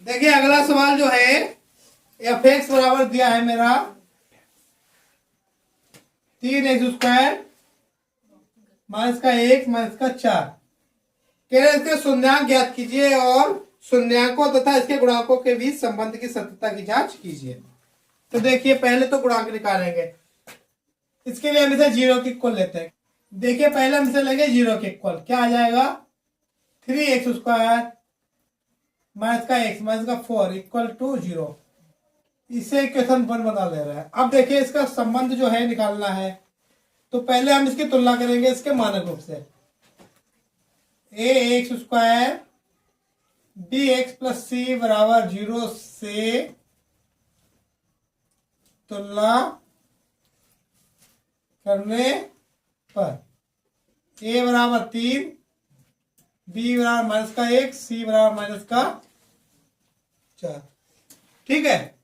देखिए अगला सवाल जो है एफ एक्स बराबर दिया है मेरा 3x² माइनस का 1 माइनस का 4। कह रहे इसके शून्यांक ज्ञात कीजिए और शून्यांकों तथा इसके गुणांकों के बीच संबंध की सत्यता की जांच कीजिए। तो देखिए पहले तो गुणांक निकालेंगे, इसके लिए हम इसे 0 के इक्वल लेते हैं। देखिए पहले हम इसे लेंगे 0 के इक्वल, क्या आ जाएगा 3x² माइनस का x माइनस का 4 इक्वल टू 0। इसे इक्वेशन 1 बना ले रहा है। अब देखिए इसका संबंध जो है निकालना है, तो पहले हम इसकी तुलना करेंगे इसके मानक रूप से। ax² bx प्लस सी बराबर 0 से तुलना करने पर a बराबर 3, b बराबर माइनस का 1, c बराबर माइनस का 4। ठीक है,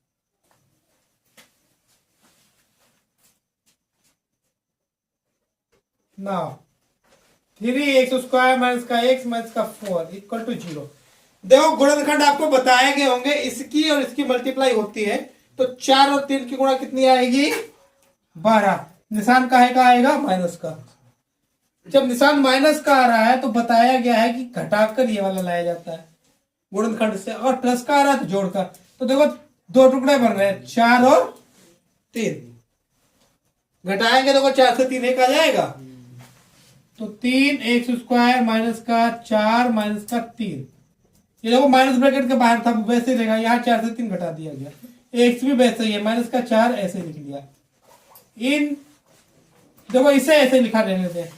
नाउ 3x² माइनस का x माइनस का 4 इक्वल टू 0। देखो गुणनखंड आपको बताए गए होंगे, इसकी और इसकी मल्टीप्लाई होती है तो 4 और 3 की गुणा कितनी आएगी 12। निशान काहे का आएगा माइनस का। जब निशान माइनस का आ रहा है तो बताया गया है कि घटाकर ये वाला लाया जाता है गुणनखंड से, और प्लस का आ रहा है तो जोड़कर। तो देखो दो टुकड़े बन रहे हैं 4 और 3, घटाएंगे देखो 4 से 3 एक आ जाएगा, तो 3x² माइनस का 4 माइनस का 3। ये देखो माइनस ब्रैकेट के बाहर था वैसे रहेगा, यहाँ 4 से 3 घटा दिया गया। x भी वैसे ही है, माइनस का 4 ऐसे लिख लिया। इन देखो इसे ऐसे लिखा रहने दे,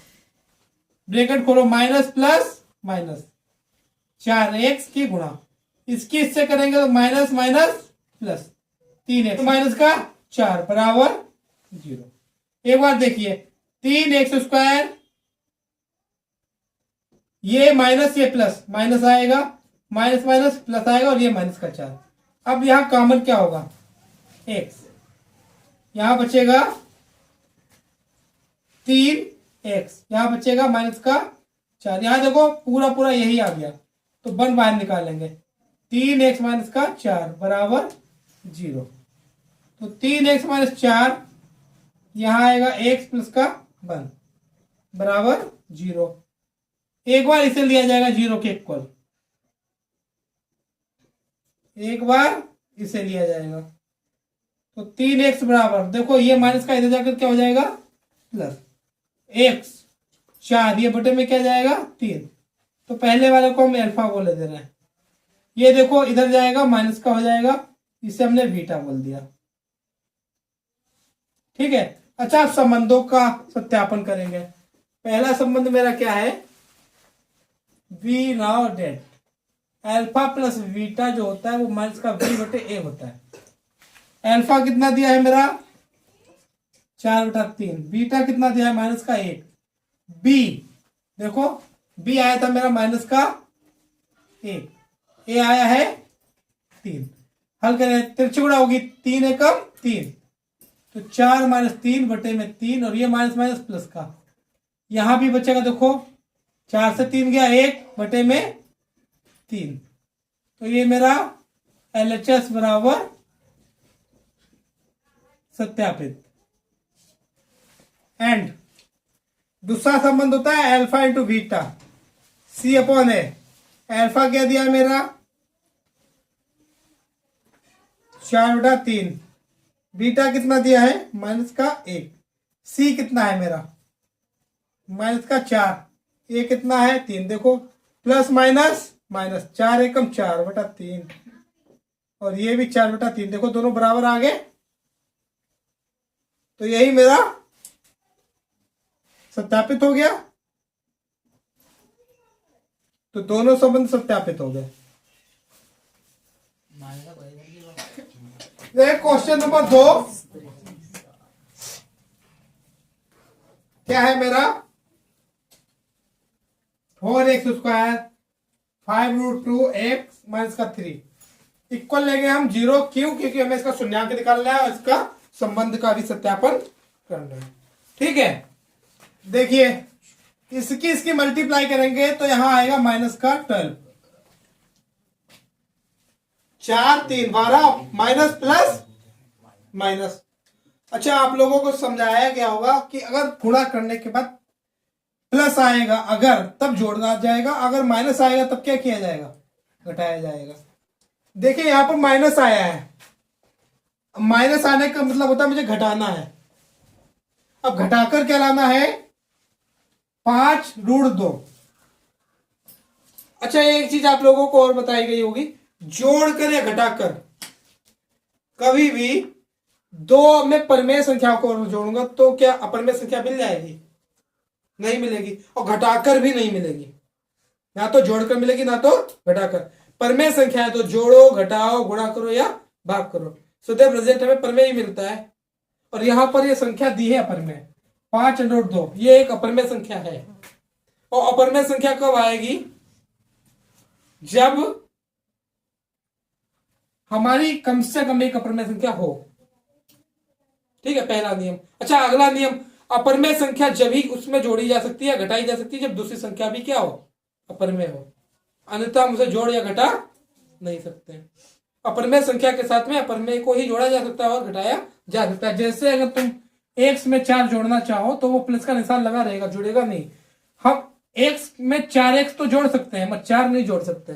ब्रैकेट खोलो माइनस प्लस माइनस 4x की गुणा, इसकी इससे करेंगे तो minus minus plus 3x minus का 4 बराबर 0। एक बार देखिए 3x², ये माइनस ये प्लस, माइनस आएगा माइनस माइनस प्लस आएगा और ये माइनस का 4। अब यहां कॉमन क्या होगा x, यहां बचेगा 3x, यहां बचेगा माइनस का 4। यहां देखो पूरा पूरा यही आ गया तो 1 बाहर निकालेंगे, 3x माइनस का 4 बराबर 0। तो 3x माइनस 4 यहां आएगा x प्लस का 1 बराबर 0। एक बार इसे लिया जाएगा 0 के इक्वल, एक बार इसे लिया जाएगा तो 3x बराबर, देखो ये माइनस का इधर जाकर क्या हो जाएगा प्लस x 4, ये बटे में क्या जाएगा 3। तो पहले वाले को हम अल्फा बोले दे रहे हैं, ये देखो इधर जाएगा माइनस का हो जाएगा, इसे हमने बीटा बोल दिया। ठीक है, अच्छा आप संबंधों का सत्यापन करेंगे। पहला संबंध मेरा क्या है, we know that alpha plus beta जो होता है वो माइनस का v बटे a होता है। अल्फा कितना दिया है मेरा 4/3, बीटा कितना दिया है माइनस का 1, b देखो b आया था मेरा माइनस का 1, a आया है 3। हल करें, तिरछी गुणा होगी 3 एकम 3, तो 4 माइनस 3 बटे में 3, और ये माइनस माइनस प्लस का, यहां भी बचेगा देखो 4 से 3 गया 1 बटे में 3, तो ये मेरा LHS बराबर सत्यापित। एंड दूसरा संबंध होता है alpha into beta C/A। Alpha क्या दिया मेरा 4/3, बीटा कितना दिया है माइनस का 1, C कितना है मेरा माइनस का 4, ए कितना है 3। देखो प्लस माइनस माइनस 4 एकम 4/3, और ये भी 4/3, देखो दोनों बराबर आ गए, तो यही मेरा सत्यापित हो गया। तो दोनों संबंध सत्यापित हो गए। क्वेश्चन नंबर 2 क्या है मेरा 4x² 5√2x माइनस का 3 इक्वल लेंगे हम 0। क्यों? क्योंकि हमें इसका शून्यांक निकालना है और इसका संबंध का भी सत्यापन करना है। ठीक है, देखिए इसकी मल्टीप्लाई करेंगे तो यहां आएगा माइनस का 12, 4 3 12 माइनस प्लस माइनस। अच्छा, आप लोगों को समझाया गया होगा कि अगर गुणा करने के बाद प्लस आएगा अगर, तब जोड़ना जाएगा, अगर माइनस आएगा तब क्या किया जाएगा, घटाया जाएगा। देखिए यहां पर माइनस आया है, माइनस आने का मतलब होता है मुझे घटाना है। अब घटाकर क्या लाना है, 5√2। अच्छा, एक चीज आप लोगों को और बताई गई होगी, जोड़कर या घटाकर कभी भी दो में परमेय संख्या को जोड़ूंगा तो क्या अपरमेय संख्या मिल जाएगी, नहीं मिलेगी, और घटाकर भी नहीं मिलेगी। ना तो जोड़कर मिलेगी ना तो घटाकर। परमेय संख्या है तो जोड़ो, घटाओ, गुणा करो या भाग करो। सदैव प्रेजेंट हमें परमेय ही मिलता है। और यहां पर ये संख्या दी है अपरमेय 5√2, ये एक अपरमेय संख्या है। और अपरमेय संख्या कब आएगी, जब हमारी कम से कम एक अपरमेय संख्या हो। ठीक है, पहला नियम। अच्छा, अगला नियम, अपरमेय संख्या जब ही उसमें जोड़ी जा सकती है, घटाई जा सकती है, जब दूसरी संख्या भी क्या हो, अपरमेय हो। अन्यथा हम उसे जोड़ या घटा नहीं सकते। अपरमेय संख्या के साथ में अपरमेय को ही जोड़ा जा सकता है और घटाया जा सकता है। जैसे अगर तुम x में 4 जोड़ना चाहो तो वो प्लस का निशान लगा रहेगा, जुड़ेगा नहीं। हम x में 4x तो जोड़ सकते हैं, मगर 4 नहीं जोड़ सकते।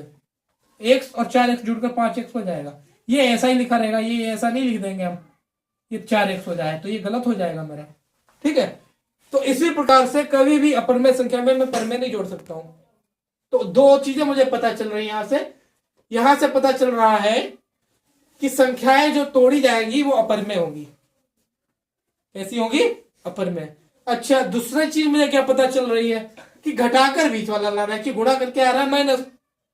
x और 4x जुड़कर 5x हो जाएगा। ये ऐसा ही लिखा रहेगा, ये ऐसा नहीं लिख देंगे हम, ये 4x हो जाए तो ये गलत हो जाएगा मेरा। ठीक है, तो इसी प्रकार से कभी भी अपरमेय संख्या में मैं परमेय नहीं जोड़ सकता हूं। तो दो चीजें मुझे पता चल रही है यहां से पता चल रहा है कि संख्याएं जो तोड़ी जाएंगी वो अपरमेय होंगी। कैसी होंगी, अपरमेय। अच्छा, दूसरी चीज मुझे क्या पता चल रही है कि घटाकर बीच वाला लाना है, कि गुणा करके आ रहा है माइनस,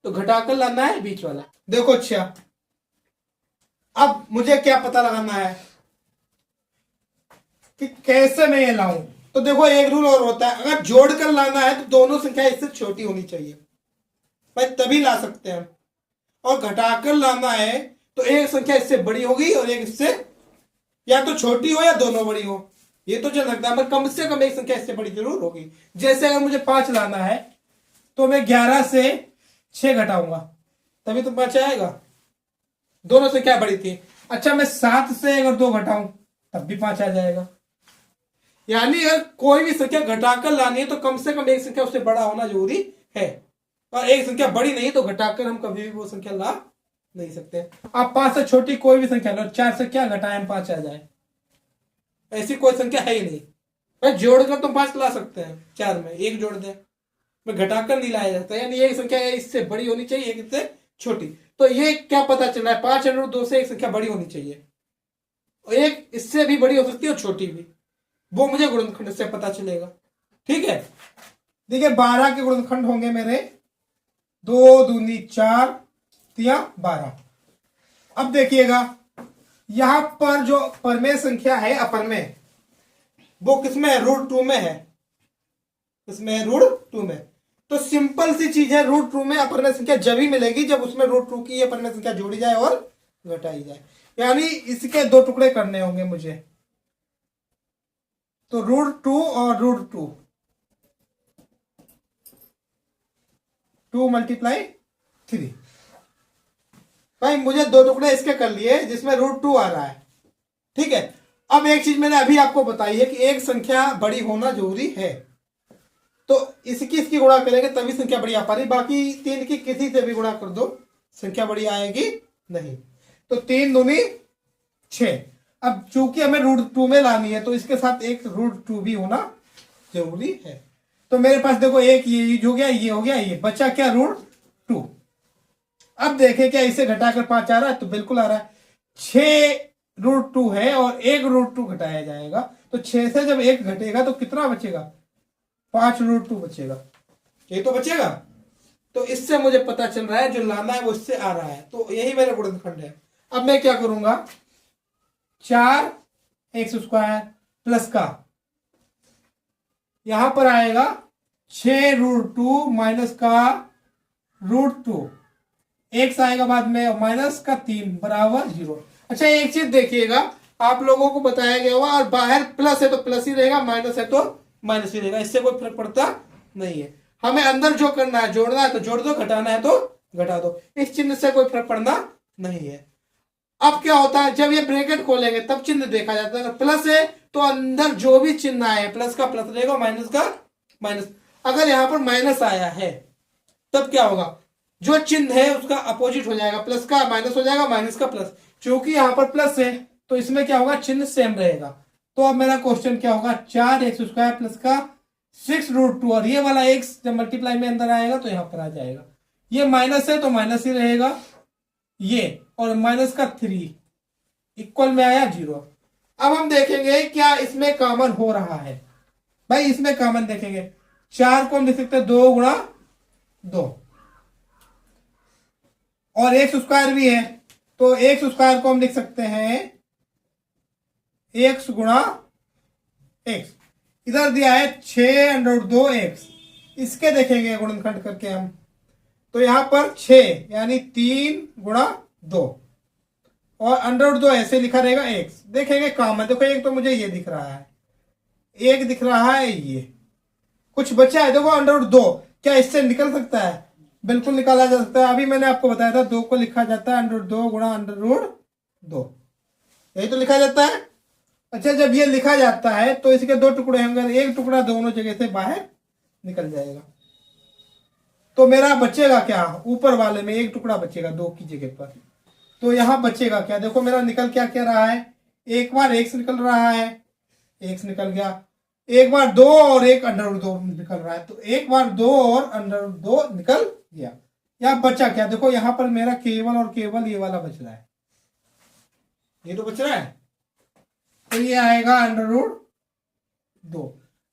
तो घटाकर लाना है बीच वाला। देखो, अच्छा अब मुझे क्या पता लगाना है कि कैसे मैं ये लाऊं। तो देखो, एक रूल और होता है, अगर जोड़कर लाना है तो दोनों संख्या इससे छोटी होनी चाहिए भाई, तभी ला सकते हैं। और घटाकर लाना है तो एक संख्या इससे बड़ी होगी और एक इससे या तो छोटी हो या दोनों बड़ी हो, ये तो जो लगता है, पर कम से कम एक संख्या इससे बड़ी जरूर होगी। जैसे अगर मुझे 5 लाना है तो मैं 11 से 6 घटाऊंगा तभी तो 5 आएगा, दोनों संख्या बड़ी थी। अच्छा, मैं 7 से अगर 2 घटाऊं तब भी 5 आ जाएगा। यानी अगर कोई भी संख्या घटाकर लानी है तो कम से कम एक संख्या उससे बड़ा होना जरूरी है, और एक संख्या बड़ी नहीं तो घटाकर हम कभी भी वो संख्या ला नहीं सकते। आप 5 से छोटी कोई भी संख्या लो, 4 से क्या घटाएं हम 5 आ जाए, ऐसी कोई संख्या है ही नहीं। भाई जोड़कर तो 5 ला सकते हैं, 4 में 1 जोड़ दें, मैं घटाकर नहीं लाया जाता। यानी एक संख्या इससे बड़ी होनी चाहिए, एक इससे छोटी। तो ये क्या पता चल रहा है, 5√2 से एक संख्या बड़ी होनी चाहिए, और एक इससे भी बड़ी हो सकती है और छोटी भी, वो मुझे गुणनखंड से पता चलेगा। ठीक है, देखिए 12 के गुणनखंड होंगे मेरे 2 दूनी 4 तिया 12। अब देखिएगा यहां पर जो परमेय संख्या है अपरमेय, वो किसमें है, √2 में है। किसमें है, √2 में। तो सिंपल सी चीज है, √2 में अपरमेय संख्या जब ही मिलेगी जब उसमें √2 की अपरमेय संख्या जोड़ी जाए और घटाई जाए। यानी इसके 2 टुकड़े करने होंगे मुझे, तो √2 और √2, 2 × 3। भाई मुझे 2 टुकड़े इसके कर लिए जिसमें √2 आ रहा है। ठीक है, अब एक चीज मैंने अभी आपको बताई है कि एक संख्या बड़ी होना जरूरी है, तो इसकी गुणा करेंगे तभी संख्या बड़ी आ पा रही, बाकी 3 की किसी से भी गुणा कर दो संख्या बड़ी आएगी नहीं। तो 3 दूनी 6। अब चूंकि हमें √2 में लानी है तो इसके साथ एक √2 भी होना जरूरी है। तो मेरे पास देखो, एक ये हो गया, ये हो गया, ये बचा क्या, √2। अब देखें क्या इसे घटाकर 5 आ रहा है, तो बिल्कुल आ रहा है। 6√2 है और एक √2 घटाया जाएगा, तो 6 से जब 1 घटेगा तो कितना बचेगा, 5√2 बचेगा, ये तो बचेगा। तो इससे मुझे पता चल रहा है जो लाना है वो इससे आ रहा है, तो यही मेरा गुणनखंड है। अब मैं क्या करूंगा, 4x² प्लस का यहां पर आएगा 6√2 माइनस का √2, x आएगा बाद में माइनस का 3 बराबर 0। अच्छा, एक चीज देखिएगा, आप लोगों को बताया गया हुआ, और बाहर प्लस है तो प्लस ही रहेगा, माइनस है तो माइनस ही रहेगा, इससे कोई फर्क पड़ता नहीं है। हमें अंदर जो करना है, जोड़ना है तो जोड़ दो, घटाना है तो घटा दो, इस चिन्ह से कोई फर्क पड़ना नहीं है। अब क्या होता है, जब ये ब्रैकेट खोलेंगे तब चिन्ह देखा जाता है। अगर प्लस है तो अंदर जो भी चिन्ह आए, प्लस का प्लस रहेगा, माइनस का माइनस। अगर यहां पर माइनस आया है तब क्या होगा, जो चिन्ह है उसका अपोजिट हो जाएगा, प्लस का माइनस हो जाएगा, माइनस का प्लस। क्योंकि यहां पर प्लस है तो इसमें क्या होगा, चिन्ह सेम रहेगा। तो अब मेरा क्वेश्चन क्या होगा, 4x² प्लस का 6√2, और ये वाला x जब मल्टीप्लाई में अंदर आएगा तो यहां पर आ जाएगा। ये माइनस है तो माइनस ही रहेगा, ये और माइनस का 3 इक्वल में आया 0। अब हम देखेंगे क्या इसमें कॉमन हो रहा है। भाई इसमें कॉमन देखेंगे, 4 को हम लिख सकते हैं 2 × 2, और x² भी है तो x² को हम लिख सकते हैं x × x। इधर दिया है 6√2x, इसके देखेंगे गुणनखंड करके हम, तो यहां पर 6 यानी 3 × 2, और √2 ऐसे लिखा रहेगा x। देखेंगे काम है, देखो एक तो मुझे ये दिख रहा है, एक दिख रहा है ये, कुछ बचा है देखो √2, क्या इससे निकल सकता है? बिल्कुल निकाला जा सकता है। अभी मैंने आपको बताया था 2 को लिखा जाता है √2 × √2, यही तो लिखा जाता है। अच्छा जब ये लिखा जाता है तो इसके 2 टुकड़े होंगे, एक टुकड़ा दोनों जगह से बाहर निकल जाएगा, तो मेरा बचेगा क्या, ऊपर वाले में एक टुकड़ा बचेगा 2 की जगह पर। तो यहां बचेगा क्या, देखो मेरा निकल क्या क्या रहा है, एक बार x निकल रहा है, x निकल गया, एक बार 2 और एक √2 निकल रहा है, तो एक बार 2 और √2 निकल गया। यहां बचा क्या, देखो यहां पर मेरा केवल और केवल ये वाला बच रहा है, ये तो बच रहा है, तो ये आएगा √2।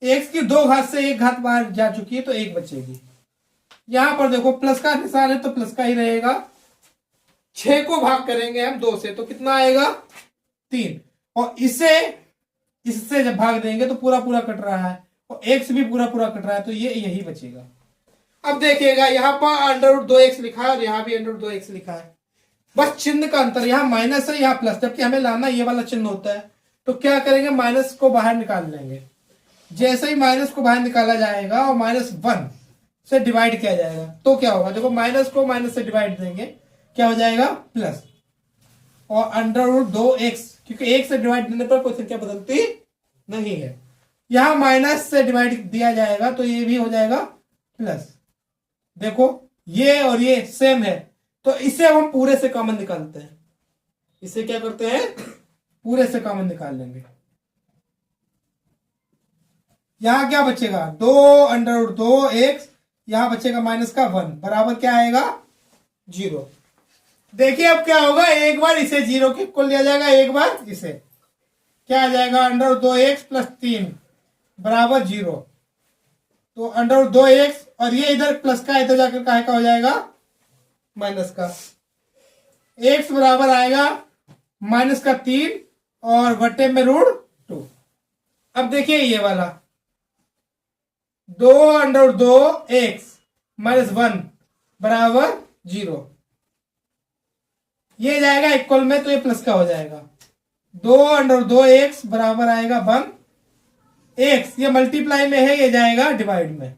x की 2 घात से 1 घात बाहर जा चुकी है तो 1 बचेगी। यहां पर देखो प्लस का निशान है तो प्लस का ही रहेगा। 6 को भाग करेंगे हम 2 से तो कितना आएगा, 3, और इससे जब भाग देंगे तो पूरा पूरा कट रहा है, और x भी पूरा पूरा कट रहा है, तो ये यही बचेगा। अब देखिएगा यहाँ पर √2x लिखा है और यहाँ भी √2x लिखा है, बस चिन्ह का अंतर, यहाँ माइनस है यहाँ प्लस, जबकि हमें लाना ये वाला चिन्ह होता है। तो क्या करेंगे, माइनस को बाहर निकाल लेंगे। जैसे ही माइनस को बाहर निकाला जाएगा और -1 से डिवाइड किया जाएगा तो क्या होगा, देखो माइनस को माइनस से डिवाइड देंगे, क्या हो जाएगा, प्लस, और √2x, क्योंकि 1 से डिवाइड देने पर कोई संख्या बदलती नहीं है। यहां माइनस से डिवाइड दिया जाएगा तो ये भी हो जाएगा प्लस। देखो ये और ये सेम है, तो इसे हम पूरे से कॉमन निकालते हैं। इसे क्या करते हैं, पूरे से कॉमन निकाल लेंगे। यहां क्या बचेगा, 2 √2x, यहां बचेगा -1 बराबर क्या आएगा, 0। देखिए अब क्या होगा, एक बार इसे 0 के इक्वल लिया जाएगा, एक बार इसे, क्या आ जाएगा, √2x + 3 बराबर 0। तो √2x और ये इधर प्लस का इधर जाकर काहे का हो जाएगा, माइनस का। x बराबर आएगा -3 और बटे में √2। अब देखिए ये वाला 2 √2x -1 बराबर 0, ये जाएगा इक्वल में तो ये प्लस का हो जाएगा। 2 √2x बराबर आएगा 1, x ये मल्टीप्लाई में है, ये जाएगा डिवाइड में।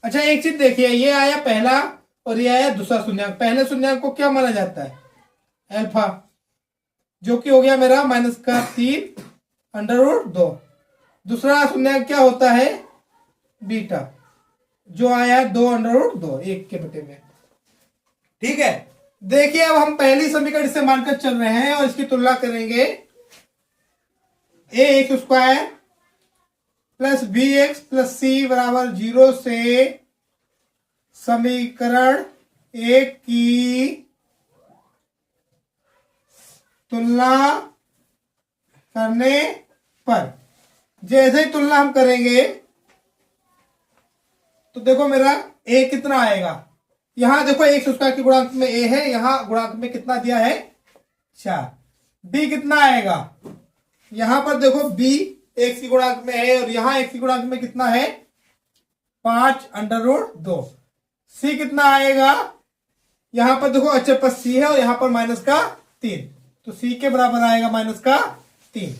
अच्छा एक चीज देखिए, ये आया पहला और ये आया दूसरा शून्यंक। पहले शून्यंक को क्या माना जाता है, अल्फा, जो कि हो गया मेरा -3 √2। दूसरा शून्यंक क्या होता है, बीटा, जो आया 2 √2 1 के बटे में। ठीक है, देखिए अब हम पहली समीकरण से मानकर चल रहे हैं और इसकी तुलना करेंगे। ax² + bx + c बराबर 0 से समीकरण 1 की तुलना करने पर, जैसे ही तुलना हम करेंगे तो देखो मेरा a कितना आएगा, यहां देखो x² के गुणांक में a है, यहां गुणांक में कितना दिया है, 4। b कितना आएगा, यहां पर देखो b x की गुणांक में है और यहां x की गुणांक में कितना है, 5 √2। c कितना आएगा, यहां पर देखो अचर पर c है और यहां पर -3, तो c के बराबर आएगा -3।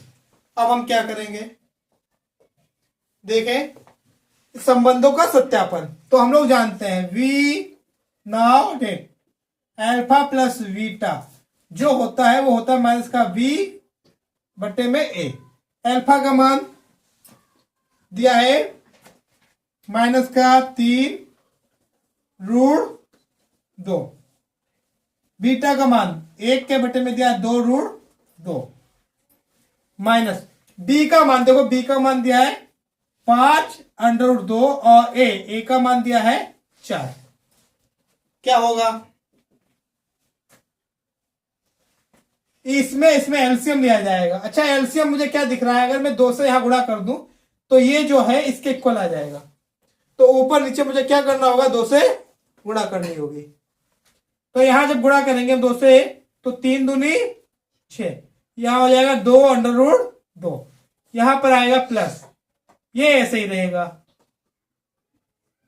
अब हम क्या करेंगे, देखें संबंधों का सत्यापन। तो हम लोग जानते हैं v know that alpha plus beta जो होता है वो होता है माइनस का v बटे में a। अल्फा का मान दिया है माइनस का 3√2, बीटा का मान 1 के बटे में दिया है 2√2, माइनस b का मान देखो, b का मान दिया है 5√2 और a का मान दिया है 4। क्या होगा? इसमें एलसीएम लिया जाएगा। अच्छा, एलसीएम मुझे क्या दिख रहा है, अगर मैं 2 से यहां गुणा कर दूं तो ये जो है इसके इक्वल आ जाएगा। तो ऊपर नीचे मुझे क्या करना होगा, 2 से गुणा करनी होगी। तो यहां जब गुणा करेंगे हम 2 से तो 3 दूनी 6, यहां हो जाएगा 2√2, यहां पर आएगा प्लस, ये ऐसे ही रहेगा।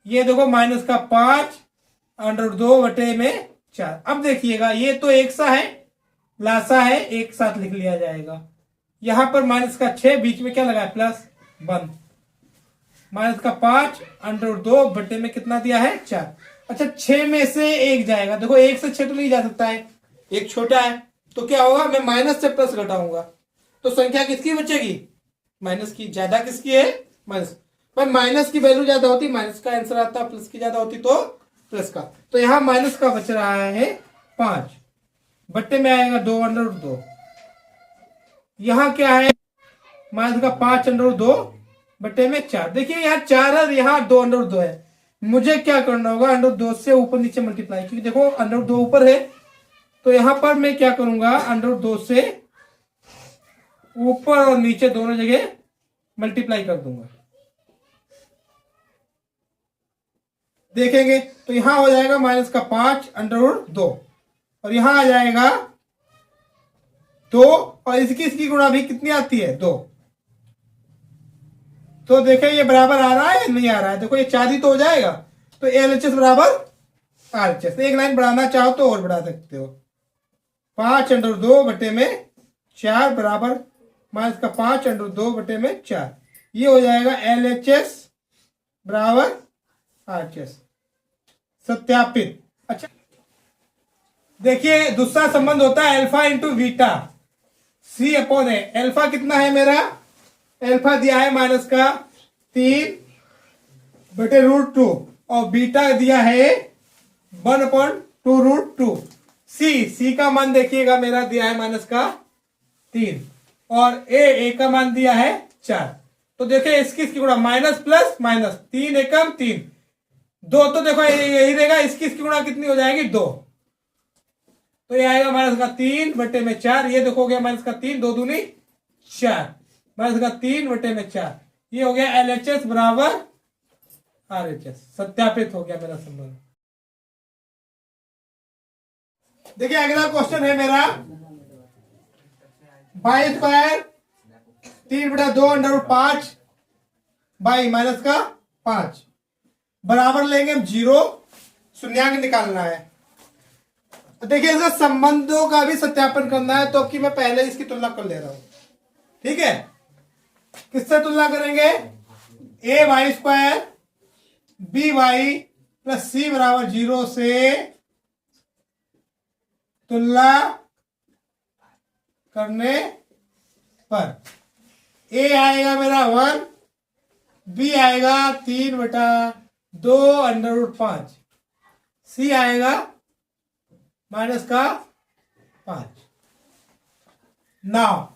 ये देखो माइनस का 5√2 बटे में 4। अब देखिएगा ये तो एक सा है, लासा है, एक साथ लिख लिया जाएगा। यहां पर माइनस का 6, बीच में क्या लगा है प्लस 1, माइनस का 5√2 बटे में कितना दिया है 4। अच्छा, 6 में से 1 जाएगा, देखो 1 से 6 तो नहीं जा सकता है, एक छोटा है, तो क्या होगा, मैं माइनस से प्लस घटाऊंगा तो संख्या किसकी बचेगी, माइनस की। ज्यादा किसकी है, माइनस। पर माइनस की वैल्यू ज्यादा होती, माइनस का आंसर आता, प्लस की ज्यादा होती तो प्लस का। तो यहां माइनस का बच रहा है 5 बट्टे में आएगा 2√2, यहां क्या है माइनस का 5√2 बट्टे में 4। देखिए यहाँ 4 है, यहाँ 2√2 है। मुझे क्या करना होगा, √2 से ऊपर नीचे मल्टीप्लाई, क्योंकि देखो √2 ऊपर है, तो यहां पर मैं क्या करूंगा, √2 से ऊपर और नीचे दोनों जगह मल्टीप्लाई कर दूंगा। देखेंगे तो यहां हो जाएगा माइनस का 5√2 और यहां आ जाएगा 2, और इसकी गुणा भी कितनी आती है, 2। तो देखें ये बराबर आ रहा है या नहीं आ रहा है, देखो ये 4 ही तो हो जाएगा। तो LHS बराबर RHS। एक लाइन बढ़ाना चाहो तो और बढ़ा सकते हो। 5√2 बटे में 4 बराबर माइनस का 5√2 बटे में 4, ये हो जाएगा LHS बराबर RHS, सत्यापित। अच्छा देखिए दूसरा संबंध होता है alpha into beta, C/A। Alpha कितना है मेरा, अल्फा दिया है माइनस का 3 बटे √2 और बीटा दिया है 1/2√2। सी का मान देखिएगा मेरा दिया है माइनस का 3 और ए का मान दिया है 4। तो देखिए इसकी गुणा माइनस प्लस माइनस, 3 एकम 3, 2 तो देखो यही रहेगा, इसकी गुणा कितनी हो जाएगी 2, तो ये आएगा माइनस का 3 बटे में 4। ये देखो गया माइनस का 3, 2 दूनी 4, माइनस का 3 बटे में 4, ये हो गया LHS बराबर RHS, सत्यापित हो गया मेरा संबंध। देखिए अगला क्वेश्चन है मेरा, बाई स्क्वायर 3/2 बाई माइनस का 5 बराबर लेंगे हम 0, शून्यांक निकालना है। देखिए इसका संबंधों का भी सत्यापन करना है, तो कि मैं पहले इसकी तुलना कर ले रहा हूं, ठीक है। किससे तुलना करेंगे, a² by प्लस c बराबर 0 से तुलना करने पर a आएगा मेरा 1, b आएगा 3/2√5, c आएगा माइनस का 5। नाउ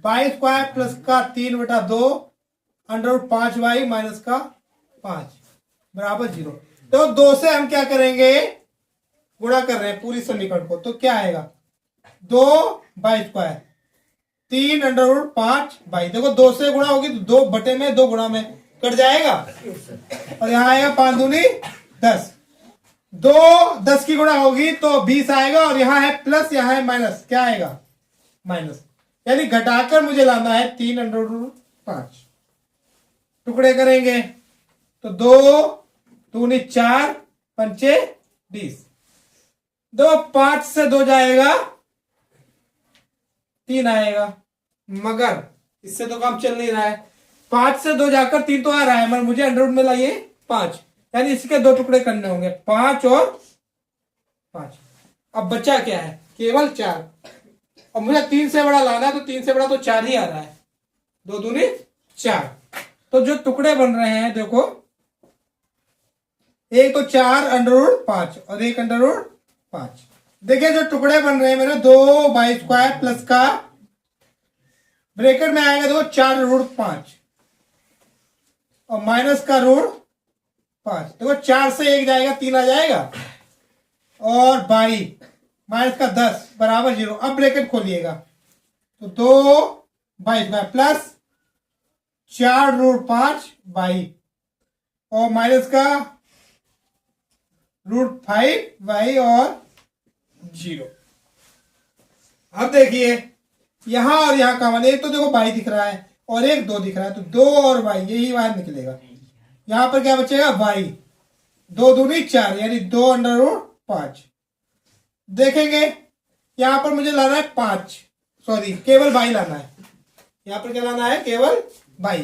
बाई स्क्वायर प्लस का 3/2√5 माइनस का 5 बराबर 0। तो 2 से हम क्या करेंगे, गुणा कर रहे हैं पूरी समीकरण को, तो क्या आएगा 2 बाई स्क्वायर 3/5 देखो 2 से गुणा होगी तो 2 बटे में 2 गुणा में कट जाएगा, और यहां आएगा 5 दूनी 10, 2 10 की गुणा होगी तो 20 आएगा, और यहां है प्लस यहां है माइनस, क्या आएगा माइनस, यानी घटाकर मुझे लाना है 3/5। टुकड़े करेंगे तो 2 दूनी 4 पंचे 20, 2 5 से 2 जाएगा 3 आएगा, मगर इससे तो काम चल नहीं रहा है, 5 से 2 जाकर 3 तो आ रहा है, मगर मुझे अंडर रूट में लाइए 5, यानी इसके 2 टुकड़े करने होंगे, 5 और 5। अब बचा क्या है, केवल 4। और मुझे 3 से बड़ा लाना है, तो 3 से बड़ा तो 4 ही आ रहा है, 2 दूनी 4। तो जो टुकड़े बन रहे हैं देखो, एक तो 4 अंडर रूट 5 और एक अंडर रूट 5। देखिए जो टुकड़े बन रहे हैं मेरे, 2/² प्लस का ब्रैकेट में आएगा देखो 4 रूट 5 और माइनस का रूट 5। देखो 4 से 1 जाएगा, 3 आ जाएगा, और 22 माइनस का 10 बराबर 0। अब ब्रैकेट खोलिएगा तो 2/² प्लस 4 रूट 5 22 और माइनस का रूट 5 वाई और 0। अब देखिए यहां और यहां का मान, एक तो देखो वाई दिख रहा है और एक 2 दिख रहा है, तो 2 और वाई यही बाहर निकलेगा। यहां पर क्या बचेगा, वाई, 2 दूनी 4 यानी 2 अंडर रूट 5। देखेंगे यहां पर मुझे लाना है 5, सॉरी केवल वाई लाना है। यहां पर क्या लाना है, केवल वाई।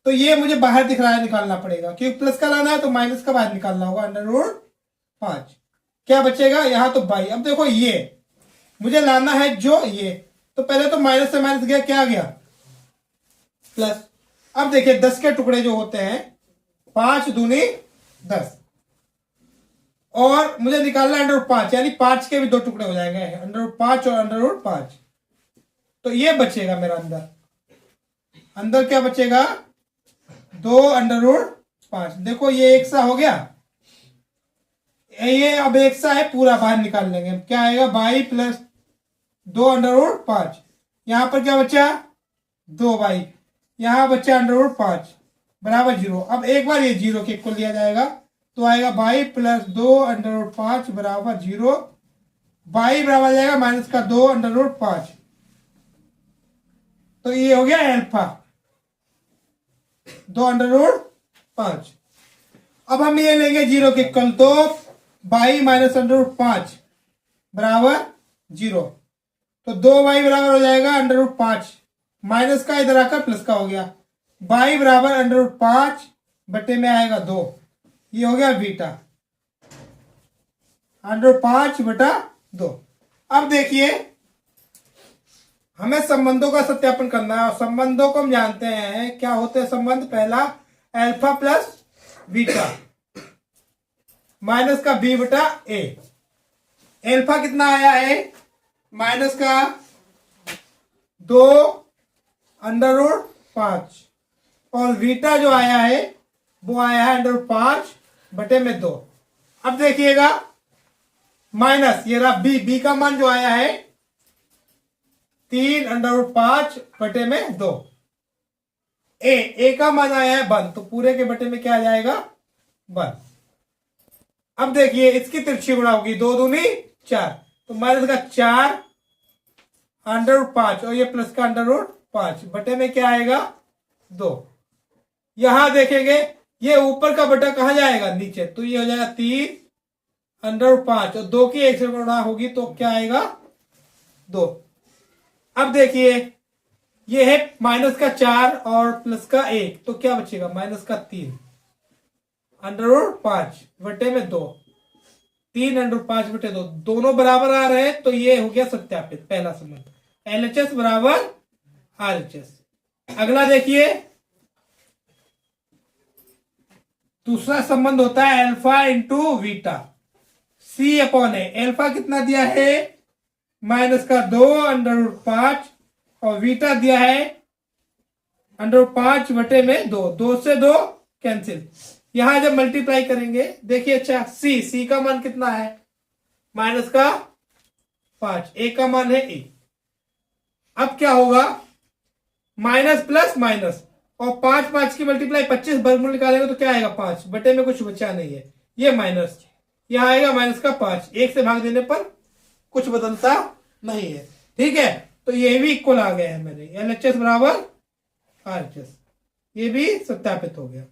तो ये मुझे बाहर दिख रहा है, निकालना पड़ेगा, क्योंकि प्लस का लाना है तो माइनस का बाहर निकालना होगा, अंडर रूट 5। क्या बचेगा यहाँ, तो वाई। अब देखो ये मुझे लाना है जो ये, तो पहले तो माइनस से माइनस गया, क्या आ गया, प्लस। अब देखिए 10 के टुकड़े जो होते हैं, 5 दूनी 10, और मुझे निकालना है अंडर रूट 5, यानी 5 के भी 2 टुकड़े हो जाएंगे, अंडर रूट 5 और अंडर रूट 5। तो ये बचेगा मेरा अंदर क्या बचेगा, 2 अंडर रूट 5। देखो ये एक सा हो गया, ये अब एक सा है, पूरा बाहर निकाल लेंगे। क्या आएगा, 22 प्लस 2 अंडर रूट 5। यहां पर क्या बचा, 2 बाई, यहां बचा अंडर रूट 5 बराबर 0। अब एक बार ये 0 के इक्वल लिया जाएगा, तो आएगा 22 प्लस 2 अंडर रूट 5 बराबर 0। 22 बराबर जाएगा माइनस का 2 अंडर रूट 5। तो ये हो गया एल्फा, 2 अंडर रूट 5। अब हम ये लेंगे 0 के इक्वल, तो 22 माइनस अंडर रूट 5 बराबर 0। तो 2y बराबर हो जाएगा अंडर रूट 5, माइनस का इधर आकर प्लस का हो गया, 22 बराबर अंडर रूट 5 बटे में आएगा 2। ये हो गया बीटा, अंडर रूट 5 बटा 2। अब देखिए हमें संबंधों का सत्यापन करना है, और संबंधों को हम जानते हैं क्या होते हैं संबंध। पहला अल्फा प्लस बीटा माइनस का बी बटा ए। अल्फा कितना आया है, माइनस का 2 अंडर रूट 5, और बीटा जो आया है वो आया है अंडर रूट 5 बटे में 2। अब देखिएगा माइनस ये रहा बी का मान जो आया है 3 अंडर रूट 5 बटे में 2। ए का मान आया है 1, तो पूरे के बटे में क्या आ जाएगा, 1। अब देखिए इसकी तिरछी गुणा होगी, 2 दूनी 4, तो माइनस का 4 अंडर रूट 5 और ये प्लस का अंडर रूट 5 बटे में क्या आएगा, 2। यहां देखेंगे ये ऊपर का बटा कहां जाएगा, नीचे, तो ये हो जाएगा 3 अंडर रूट 5 और 2 की 1 से गुणा होगी तो क्या आएगा, 2। अब देखिए ये है माइनस का 4 और प्लस का 1, तो क्या बचेगा, माइनस का 3 अंडर रूट 5 बटे में 2। 3 अंडर रूट 5 बटे 2 दोनों बराबर आ रहे हैं, तो ये हो गया सत्यापित पहला संबंध, LHS बराबर RHS। अगला देखिए दूसरा संबंध होता है alpha into beta, C upon a. Alpha कितना दिया है, माइनस का 2 अंडर रूट 5 और बीटा दिया है अंडर रूट 5 बटे में 2। 2 से 2 कैंसिल, यहां जब मल्टीप्लाई करेंगे देखिए, अच्छा C का मान कितना है, माइनस का 5, ए का मान है ए। अब क्या होगा, माइनस प्लस माइनस, और 5 की मल्टीप्लाई 25 वर्गमूल निकालेंगे तो क्या आएगा, 5 बटे में कुछ बचा नहीं है, ये माइनस, यहां आएगा माइनस का 5, 1 से भाग देने पर कुछ बदलता नहीं है, ठीक है। तो ये भी इक्वल आ गया है मेरे, LHS बराबर RHS, ये भी सत्यापित हो गया।